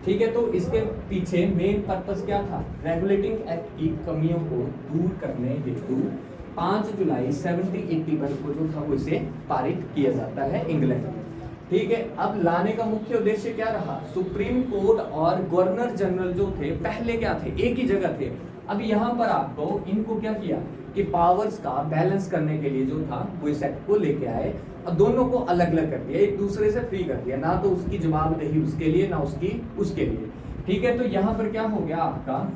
ठीक है, तो इसके पीछे मेन पर्पस क्या था, रेगुलेटिंग एक्ट की कमियों को दूर करने हेतु 5 जुलाई 1781 को जो था वो इसे पारित किया जाता है इंग्लैंड में। ठीक है, अब लाने का मुख्य उद्देश्य क्या रहा, सुप्रीम कोर्ट और गवर्नर जनरल जो थे पहले क्या थे, एक ही जगह थे। अब यहाँ पर आपको इनको क्या किया कि पावर्स का बैलेंस करने के लिए जो था वो इस एक्ट को लेके आए और दोनों को अलग अलग कर दिया, एक दूसरे से फ्री कर दिया, ना तो उसकी जवाबदेही उसके लिए ना उसकी उसके लिए। ठीक है, तो यहाँ पर क्या हो गया, आपका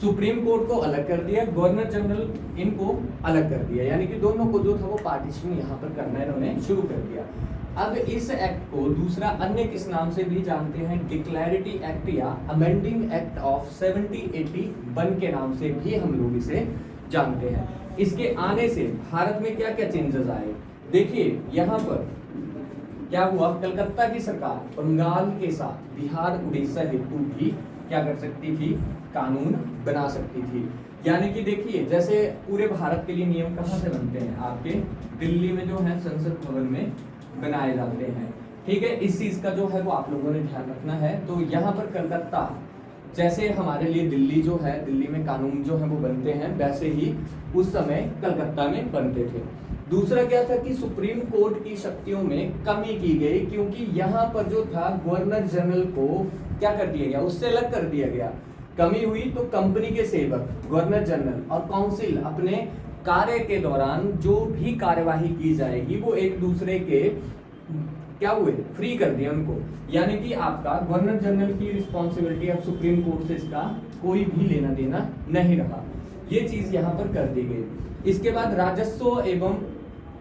सुप्रीम कोर्ट को अलग कर दिया, गवर्नर जनरल इनको अलग कर दिया, यानी कि दोनों को जो था वो पार्टीशन यहाँ पर करना इन्होंने शुरू कर दिया। अब इस एक्ट को दूसरा अन्य किस नाम से भी जानते हैं, डिक्लेरेटिव एक्ट या अमेंडिंग एक्ट ऑफ 1781 के नाम से भी हम लोग इसे जानते हैं। इसके आने से भारत में क्या क्या चेंजेस आए, देखिए यहाँ पर क्या हुआ, कलकत्ता की सरकार बंगाल के साथ बिहार उड़ीसा हेतु भी क्या कर सकती थी, कानून बना सकती थी। यानी कि देखिए जैसे पूरे भारत के लिए नियम कहाँ से बनते हैं, आपके दिल्ली में जो है संसद भवन में बनाए जाते हैं, ठीक है। इस चीज का जो है वो आप लोगों ने ध्यान रखना है। तो यहाँ पर कलकत्ता, जैसे हमारे लिए दिल्ली जो है, दिल्ली में कानून जो है वो बनते हैं, वैसे ही उस समय कलकत्ता में बनते थे। दूसरा क्या था कि सुप्रीम कोर्ट की शक्तियों में कमी की गई, क्योंकि यहाँ पर जो था गवर्नर जनरल को क्या कर दिया गया, उससे अलग कर दिया गया। कमी हुई तो कंपनी के सेवक, गवर्नर जनरल और काउंसिल अपने कार्य के दौरान जो भी कार्यवाही की जाएगी वो एक दूसरे के क्या हुए, फ्री कर दिया उनको। यानी कि आपका गवर्नर जनरल की रिस्पॉन्सिबिलिटी अब सुप्रीम कोर्ट से इसका कोई भी लेना देना नहीं रहा, ये चीज यहाँ पर कर दी गई। इसके बाद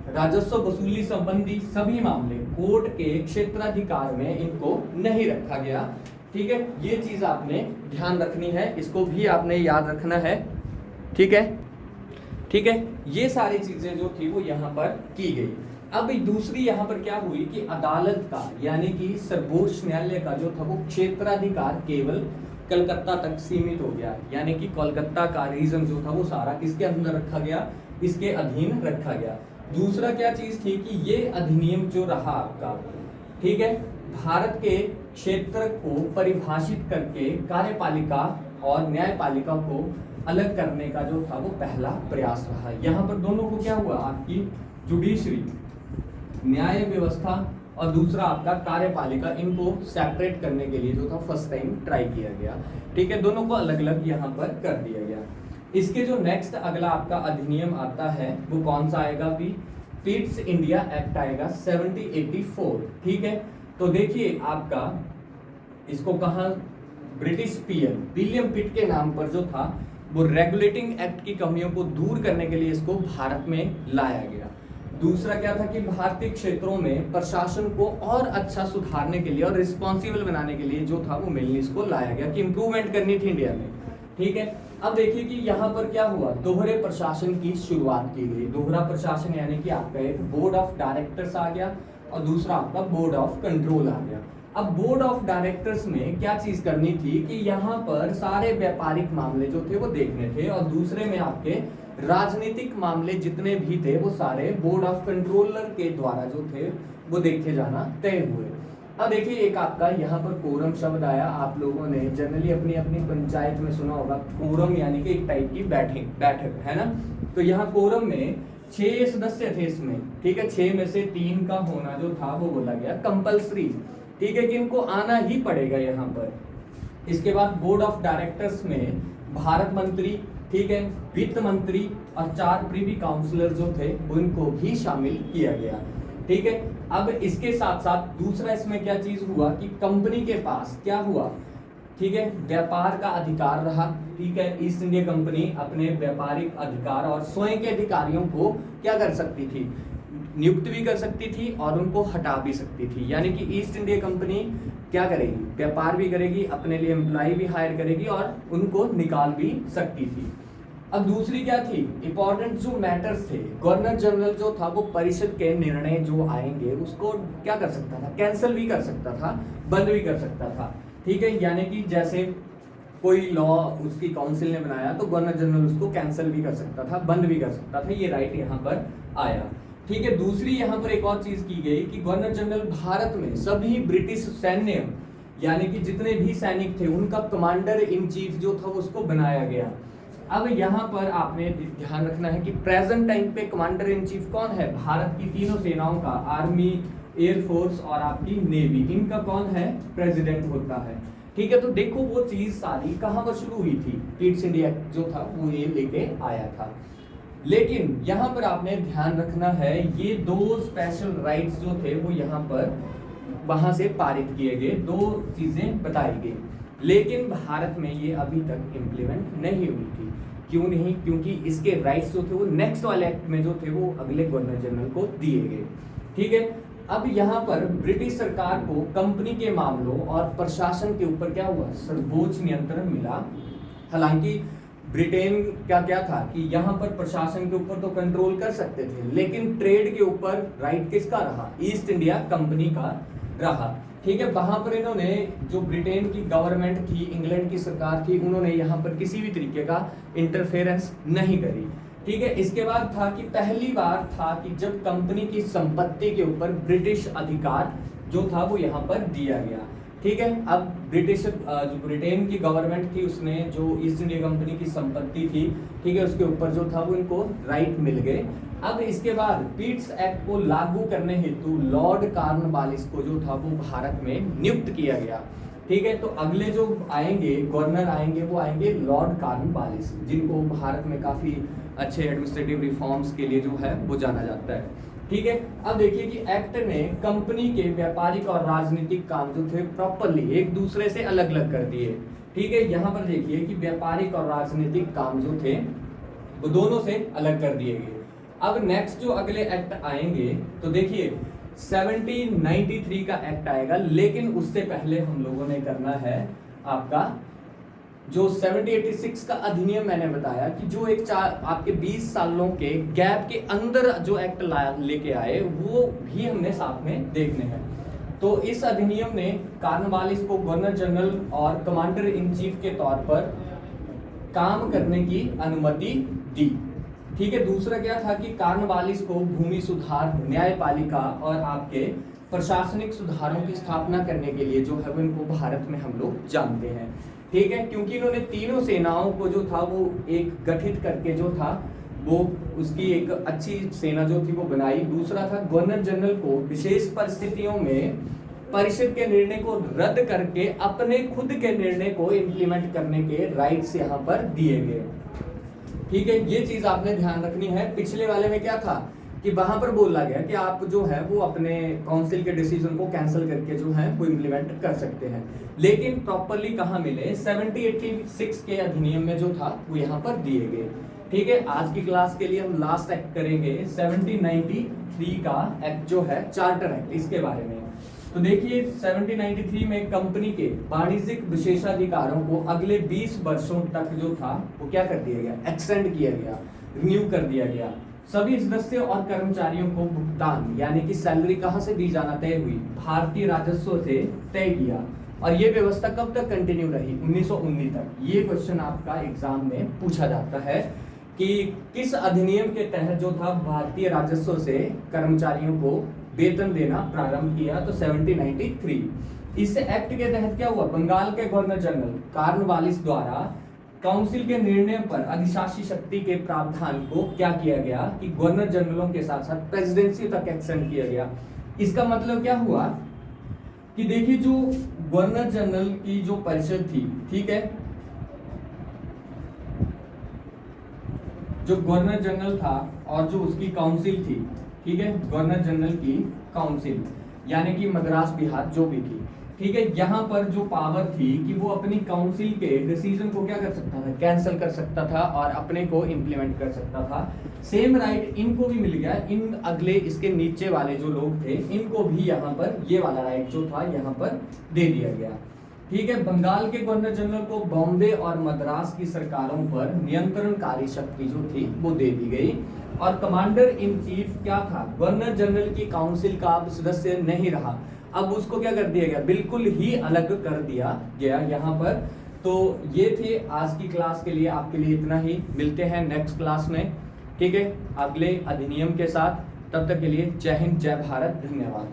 राजस्व वसूली संबंधी सभी मामले कोर्ट के क्षेत्राधिकार में इनको नहीं रखा गया, ठीक है। ये चीज आपने ध्यान रखनी है, इसको भी आपने याद रखना है, ठीक है, ठीक है। ये सारी चीजें जो थी वो यहाँ पर की गई। अब दूसरी यहाँ पर क्या हुई कि अदालत का यानी कि सर्वोच्च न्यायालय का जो था वो क्षेत्राधिकार केवल कलकत्ता तक सीमित हो गया, यानी कि कोलकाता का रीजन जो था वो सारा किसके अंदर रखा गया, इसके अधीन रखा गया। दूसरा क्या चीज थी कि ये अधिनियम जो रहा आपका, ठीक है, भारत के क्षेत्र को परिभाषित करके कार्यपालिका और न्यायपालिका को अलग करने का जो था वो पहला प्रयास रहा। यहाँ पर दोनों को क्या हुआ, आपकी जुडिशरी न्याय व्यवस्था और दूसरा आपका कार्यपालिका, इनको सेपरेट करने के लिए जो था फर्स्ट टाइम ट्राई किया गया, ठीक है। दोनों को अलग अलग यहाँ पर कर दिया गया। इसके जो नेक्स्ट अगला आपका अधिनियम आता है वो कौन सा आएगा, पिट्स इंडिया एक्ट आएगा 1784, ठीक है। तो देखिए आपका इसको कहा, ब्रिटिश पीएम विलियम पिट के नाम पर जो था वो रेगुलेटिंग एक्ट की कमियों को दूर करने के लिए इसको भारत में लाया गया। दूसरा क्या था कि भारतीय क्षेत्रों में प्रशासन को और अच्छा सुधारने के लिए और रिस्पॉन्सिबल बनाने के लिए जो था वो मेनली इसको लाया गया कि इंप्रूवमेंट करनी थी इंडिया में, ठीक है। अब देखिए कि यहाँ पर क्या हुआ, दोहरे प्रशासन की शुरुआत की गई। दोहरा प्रशासन यानी कि आपका एक बोर्ड ऑफ डायरेक्टर्स आ गया और दूसरा आपका बोर्ड ऑफ कंट्रोल आ गया। अब बोर्ड ऑफ डायरेक्टर्स में क्या चीज करनी थी कि यहाँ पर सारे व्यापारिक मामले जो थे वो देखने थे और दूसरे में आपके राजनीतिक मामले जितने भी थे वो सारे बोर्ड ऑफ कंट्रोलर के द्वारा जो थे वो देखे जाना तय हुए। अब देखिए एक आपका यहाँ पर कोरम शब्द आया, आप लोगों ने जनरली अपनी अपनी पंचायत में सुना होगा कोरम यानी कि एक टाइप की बैठक है ना। तो यहाँ कोरम में 6 सदस्य थे इसमें, ठीक है। 6 में से 3 का होना जो था वो बोला गया कंपल्सरी, ठीक है, कि इनको आना ही पड़ेगा यहाँ पर। इसके बाद बोर्ड ऑफ डायरेक्टर्स में भारत मंत्री, ठीक है, वित्त मंत्री और 4 प्रीवी काउंसलर जो थे उनको भी शामिल किया गया, ठीक है। अब इसके साथ साथ दूसरा इसमें क्या चीज हुआ कि कंपनी के पास क्या हुआ, ठीक है, व्यापार का अधिकार रहा, ठीक है। ईस्ट इंडिया कंपनी अपने व्यापारिक अधिकार और स्वयं के अधिकारियों को क्या कर सकती थी, नियुक्त भी कर सकती थी और उनको हटा भी सकती थी। यानी कि ईस्ट इंडिया कंपनी क्या करेगी, व्यापार भी करेगी, अपने लिए एम्प्लॉय भी हायर करेगी और उनको निकाल भी सकती थी। अब दूसरी क्या थी, इंपॉर्टेंट जो मैटर्स थे, गवर्नर जनरल जो था वो परिषद के निर्णय जो आएंगे उसको क्या कर सकता था, कैंसिल भी कर सकता था, बंद भी कर सकता था, ठीक है। यानी कि जैसे कोई लॉ उसकी काउंसिल ने बनाया तो गवर्नर जनरल उसको कैंसिल भी कर सकता था, बंद भी कर सकता था, ये राइट यहाँ पर आया, ठीक है। दूसरी यहाँ पर एक और चीज की गई कि गवर्नर जनरल भारत में सभी ब्रिटिश सैन्य यानी कि जितने भी सैनिक थे उनका कमांडर इन चीफ जो था उसको बनाया गया। अब यहाँ पर आपने ध्यान रखना है कि प्रेजेंट टाइम पे कमांडर इन चीफ कौन है, भारत की तीनों सेनाओं का, आर्मी, एयरफोर्स और आपकी नेवी, इनका कौन है, प्रेसिडेंट होता है, ठीक है। तो देखो वो चीज सारी कहाँ पर शुरू हुई थी, पिट्स इंडिया जो था वो ये लेके आया था। लेकिन यहाँ पर आपने ध्यान रखना है ये 2 स्पेशल राइट्स जो थे वो यहाँ पर वहां से पारित किए गए, 2 चीजें बताई गई, लेकिन भारत में ये अभी तक इम्प्लीमेंट नहीं हुई थी। क्यों नहीं, क्योंकि इसके राइट्स जो थे वो नेक्स्ट वाले एक्ट में जो थे वो अगले गवर्नर जनरल को दिए गए, ठीक है। अब यहाँ पर ब्रिटिश सरकार को कंपनी के मामलों और प्रशासन के ऊपर क्या हुआ, सर्वोच्च नियंत्रण मिला। हालांकि ब्रिटेन का क्या था कि यहाँ पर प्रशासन के ऊपर तो कंट्रोल कर सकते थे, लेकिन ट्रेड के ऊपर राइट किसका रहा, ईस्ट इंडिया कंपनी का रहा। ठीक है, वहां पर इन्होंने, जो ब्रिटेन की गवर्नमेंट थी, इंग्लैंड की सरकार थी, उन्होंने यहाँ पर किसी भी तरीके का इंटरफेरेंस नहीं करी। ठीक है, इसके बाद था कि पहली बार था कि जब कंपनी की संपत्ति के ऊपर ब्रिटिश अधिकार जो था वो यहाँ पर दिया गया। ठीक है, अब जो ब्रिटेन की गवर्नमेंट थी उसने जो ईस्ट इंडिया कंपनी की संपत्ति थी, ठीक है, उसके ऊपर जो था वो इनको राइट मिल गए। अब इसके बाद पीट्स एक्ट को लागू करने हेतु लॉर्ड कॉर्नवालिस को जो था वो भारत में नियुक्त किया गया। ठीक है, तो अगले जो आएंगे गवर्नर आएंगे वो आएंगे लॉर्ड कॉर्नवालिस, जिनको भारत में काफी अच्छे एडमिनिस्ट्रेटिव रिफॉर्म्स के लिए जो है वो जाना जाता है। ठीक है, अब देखिए कि एक्ट ने कंपनी के व्यापारिक और राजनीतिक काम जो थे प्रॉपरली एक दूसरे से अलग अलग कर दिए। ठीक है, यहाँ पर देखिए कि व्यापारिक और राजनीतिक काम जो थे वो दोनों से अलग कर दिए गए। अब नेक्स्ट जो अगले एक्ट आएंगे तो देखिए 1793 का एक्ट आएगा, लेकिन उससे पहले हम लोगों ने करना है आपका जो 1786 का अधिनियम मैंने बताया कि जो एक आपके 20 सालों के गैप के अंदर जो एक्ट लेके आए वो भी हमने साथ में देखने हैं। तो इस अधिनियम ने कॉर्नवालिस को गवर्नर जनरल और कमांडर इन चीफ के तौर पर काम करने की अनुमति दी। ठीक है, दूसरा क्या था कि कॉर्नवालिस को भूमि सुधार, न्यायपालिका और आपके प्रशासनिक सुधारों की स्थापना करने के लिए जो है वो इनको भारत में हम लोग जानते हैं। ठीक है, क्योंकि इन्होंने तीनों सेनाओं को जो था वो एक गठित करके जो था वो उसकी एक अच्छी सेना जो थी वो बनाई। दूसरा था गवर्नर जनरल को विशेष परिस्थितियों में परिषद के निर्णय को रद्द करके अपने खुद के निर्णय को इम्प्लीमेंट करने के राइट्स यहाँ पर दिए गए। ठीक है, ये चीज आपने ध्यान रखनी है। पिछले वाले में क्या था कि वहां पर बोला गया कि आप जो है वो अपने काउंसिल के डिसीजन को कैंसिल करके जो है वो इम्प्लीमेंट कर सकते हैं, लेकिन प्रॉपरली कहाँ मिले, 1786 के अधिनियम में जो था वो यहाँ पर दिए गए। ठीक है, आज की क्लास के लिए हम लास्ट एक्ट करेंगे 1793 का एक्ट जो है चार्टर एक्ट, इसके बारे में। तो देखिए 1793 में कंपनी के वाणिज्यिक विशेषाधिकारों को अगले 20 वर्षों तक जो था वो क्या कर दिया गया, एक्सटेंड किया गया, रिन्यू कर दिया गया। सभी सदस्यों और कर्मचारियों को भुगतान यानी कि सैलरी कहां से दी जाना तय हुई, भारतीय राजस्व से तय किया। और ये व्यवस्था कब तक कंटिन्यू रही, 1919 तक। ये क्वेश्चन आपका एग्जाम में पूछा जाता है कि किस अधिनियम के तहत जो था भारतीय राजस्व से कर्मचारियों को वेतन देना प्रारंभ किया, तो 1793। इस एक्ट के तहत क्या हुआ, बंगाल के गवर्नर जनरल कॉर्नवालिस द्वारा काउंसिल के निर्णय पर अधिशासी शक्ति के प्रावधान को क्या किया गया कि गवर्नर जनरलों के साथ साथ प्रेसिडेंसी तक एक्सटेंड किया गया। इसका मतलब क्या हुआ कि देखिए जो गवर्नर जनरल की जो परिषद थी, ठीक है, जो गवर्नर जनरल था और जो उसकी काउंसिल थी, ठीक है, गवर्नर जनरल की काउंसिल यानी कि मद्रास बिहार जो भी थी, ठीक है, यहाँ पर जो पावर थी कि वो अपनी काउंसिल के डिसीजन को क्या कर सकता था, कैंसिल कर सकता था और अपने को इम्प्लीमेंट कर सकता था। सेम राइट इनको भी मिल गया, इन अगले इसके नीचे वाले जो लोग थे इनको भी यहाँ पर ये वाला राइट जो था यहाँ पर दे दिया गया। ठीक है, बंगाल के गवर्नर जनरल को बॉम्बे और मद्रास की सरकारों पर नियंत्रणकारी शक्ति जो थी वो दे दी गई। और कमांडर इन चीफ क्या था, गवर्नर जनरल की काउंसिल का अब सदस्य नहीं रहा, अब उसको क्या कर दिया गया, बिल्कुल ही अलग कर दिया गया यहाँ पर। तो ये थे आज की क्लास के लिए, आपके लिए इतना ही। मिलते हैं नेक्स्ट क्लास में, ठीक है, अगले अधिनियम के साथ। तब तक के लिए जय हिंद, जय भारत, धन्यवाद।